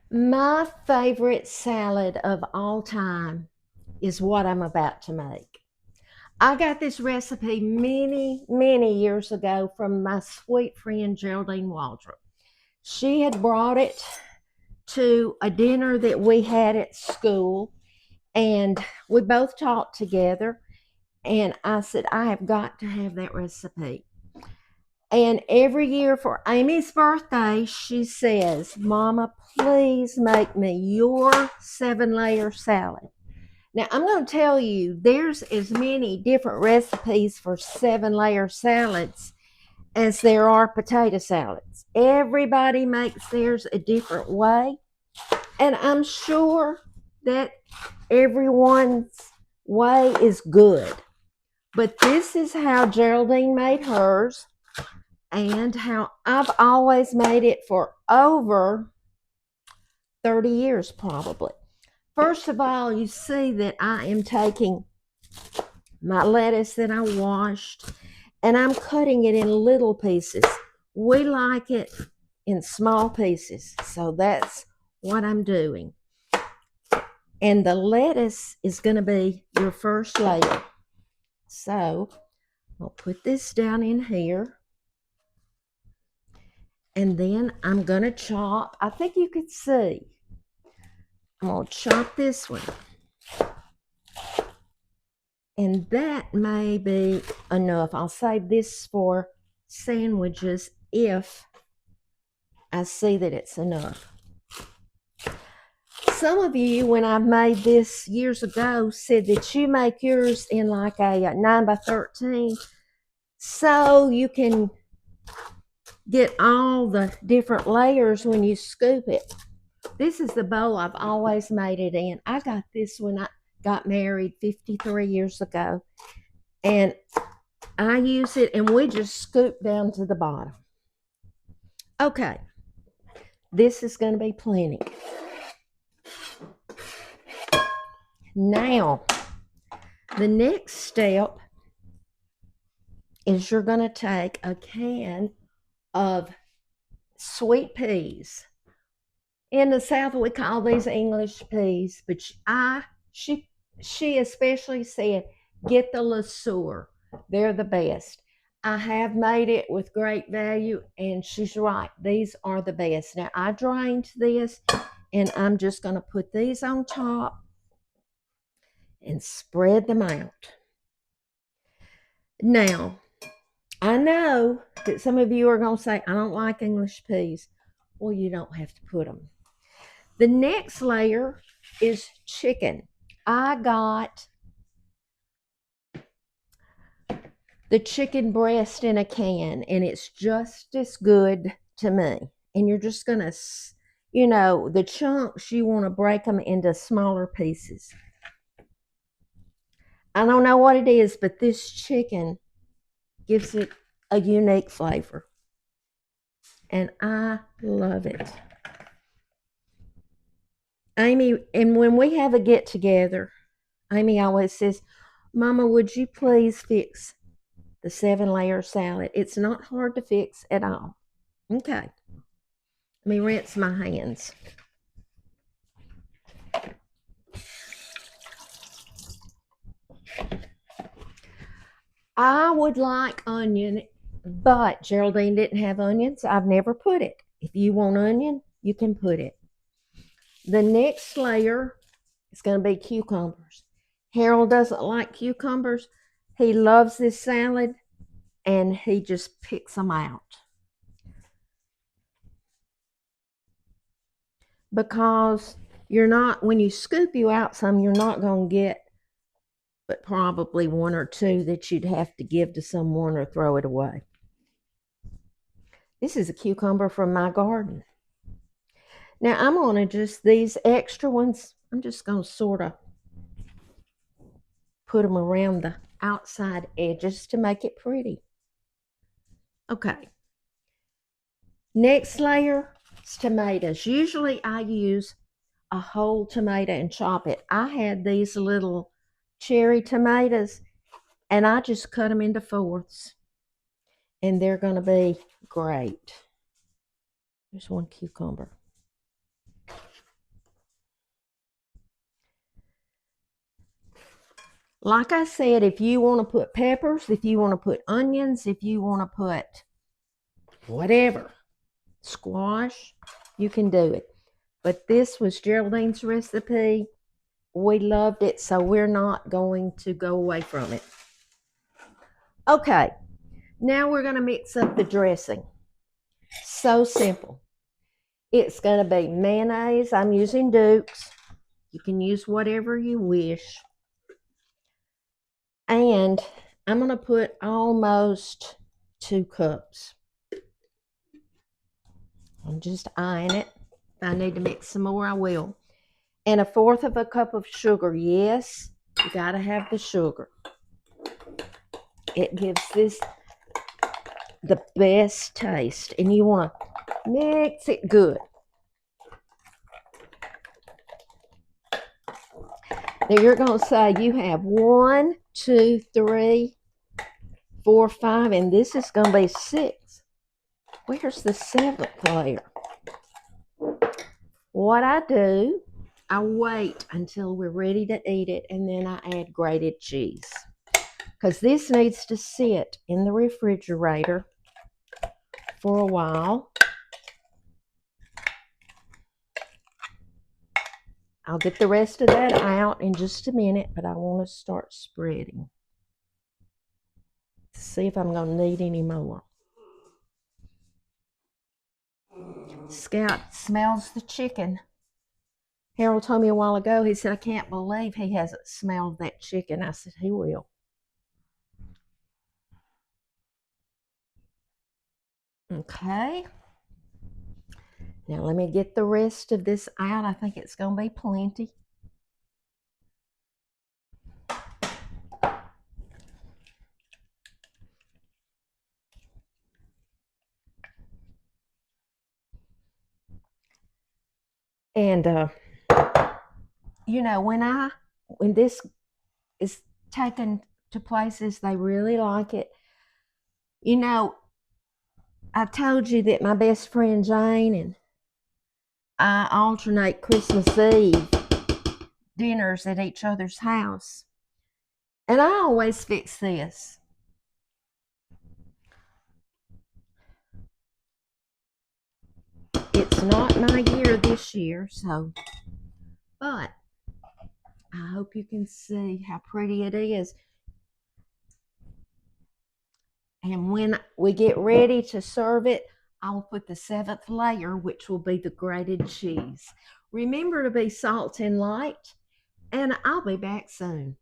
My favorite salad of all time is what I'm about to make. I got this recipe many, many years ago from my sweet friend Geraldine Waldrop. She had brought it to a dinner that we had at school, and we both taught together. And I said, I have got to have that recipe. And every year for Amy's birthday, she says, Mama, please make me your 7-layer salad. Now, I'm going to tell you, there's as many different recipes for 7-layer salads as there are potato salads. Everybody makes theirs a different way. And I'm sure that everyone's way is good. But this is how Geraldine made hers and how I've always made it for over 30 years, probably. First of all, you see that I am taking my lettuce that I washed and I'm cutting it in little pieces. We like it in small pieces, so that's what I'm doing. And the lettuce is going to be your first layer. So I'll put this down in here. And then I'm going to chop. I think you could see. I'm going to chop this one. And that may be enough. I'll save this for sandwiches if I see that it's enough. Some of you, when I made this years ago, said that you make yours in like a 9 by 13 so you can get all the different layers when you scoop it. This is the bowl I've always made it in. I got this when I got married 53 years ago. And I use it and we just scoop down to the bottom. Okay, this is going to be plenty. Now, the next step is you're going to take a can of sweet peas. In the South, we call these English peas, but she especially said, get the LeSueur. They're the best. I have made it with great value, and she's right. These are the best. Now, I drained this, and I'm just going to put these on top and spread them out. Now, I know that some of you are going to say, I don't like English peas. Well, you don't have to put them. The next layer is chicken. I got the chicken breast in a can, and it's just as good to me. And you're just going to, the chunks, you want to break them into smaller pieces. I don't know what it is, but this chicken gives it a unique flavor. And I love it. Amy, and when we have a get together, Amy always says, Mama, would you please fix the 7-layer salad? It's not hard to fix at all. Okay. Let me rinse my hands. I would like onion, but Geraldine didn't have onions. I've never put it. If you want onion, you can put it. The next layer is going to be cucumbers. Harold doesn't like cucumbers. He loves this salad, and he just picks them out. Because when you scoop you out some, you're not going to get but probably one or two that you'd have to give to someone or throw it away. This is a cucumber from my garden. Now I'm going to these extra ones, I'm just going to sort of put them around the outside edges to make it pretty. Okay. Next layer is tomatoes. Usually I use a whole tomato and chop it. I had these little cherry tomatoes and I just cut them into fourths. And they're going to be great. There's one cucumber. Like I said, if you want to put peppers, if you want to put onions, if you want to put whatever, squash, you can do it. But this was Geraldine's recipe. We loved it, so we're not going to go away from it. Okay, now we're going to mix up the dressing. So simple. It's going to be mayonnaise. I'm using Duke's. You can use whatever you wish. And I'm going to put almost 2 cups. I'm just eyeing it. If I need to mix some more, I will. And 1/4 of a cup of sugar. Yes, you got to have the sugar. It gives this the best taste. And you want to mix it good. Now you're going to say you have 1, 2, 3, 4, 5, and this is going to be 6. Where's the 7th layer? What I do, I wait until we're ready to eat it, and then I add grated cheese. Because this needs to sit in the refrigerator for a while. I'll get the rest of that out in just a minute, but I want to start spreading to see if I'm going to need any more. Scout smells the chicken. Harold told me a while ago, he said, I can't believe he hasn't smelled that chicken. I said, he will. Okay. Now let me get the rest of this out. I think it's going to be plenty. And you know, when this is taken to places, they really like it. You know, I told you that my best friend Jane and I alternate Christmas Eve dinners at each other's house. And I always fix this. It's not my year this year, but I hope you can see how pretty it is. And when we get ready to serve it, I'll put the 7th layer, which will be the grated cheese. Remember to be salt and light, and I'll be back soon.